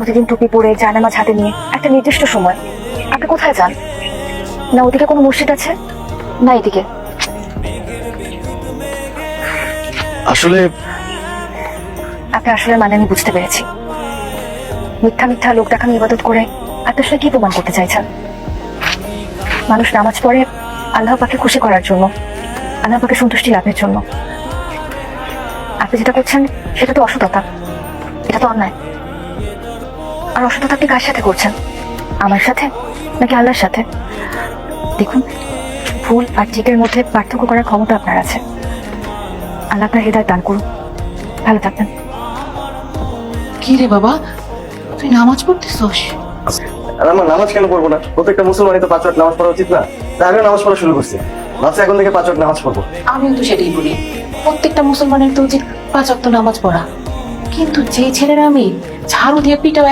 প্রতিদিন টুপি পরে জায়নামাজ হাতে নিয়ে একটা নির্দিষ্ট সময় আপনি কোথায় যান? না ওদিকে কোনো মসজিদ আছে, না এদিকে? আসলে আপনি আসলে মানে আমি বুঝতে পেরেছি। মিথ্যা মিথ্যা লোক দেখানো ইবাদত করে আপনি আসলে কি প্রমাণ করতে চাইছেন? মানুষ নামাজ পড়ে আল্লাহ পাকে খুশি করার জন্য, আল্লাহ পাকে সন্তুষ্টি লাভের জন্য। আপনি যেটা করছেন সেটা তো অসততা, এটা তো অন্যায়। আর অসততা আপনি কার সাথে করছেন? আমার সাথে নাকি আল্লাহর সাথে? দেখুন, ভুল আর ঠিকের মধ্যে পার্থক্য করার ক্ষমতা আপনার আছে। আল্লাহ আপনার হৃদয় দান করুন। ভালো থাকবেন। কি রে বাবা, তুই নামাজ পড়তেছস? আর আমার নামাজ কেন পড়বো না? প্রত্যেকটা মুসলমানই তো 5 ওয়াক্ত নামাজ পড়া উচিত না? তাই আমিও নামাজ পড়া শুরু করছি। ভাবছি এখন থেকে 5 ওয়াক্ত নামাজ পড়বো। আমিও তো সেটাই বলি, প্রত্যেকটা মুসলমানের তো উচিত 5 ওয়াক্ত নামাজ পড়া। কিন্তু যে ছেলেরা আমি ঝাড়ু দিয়ে পিটাও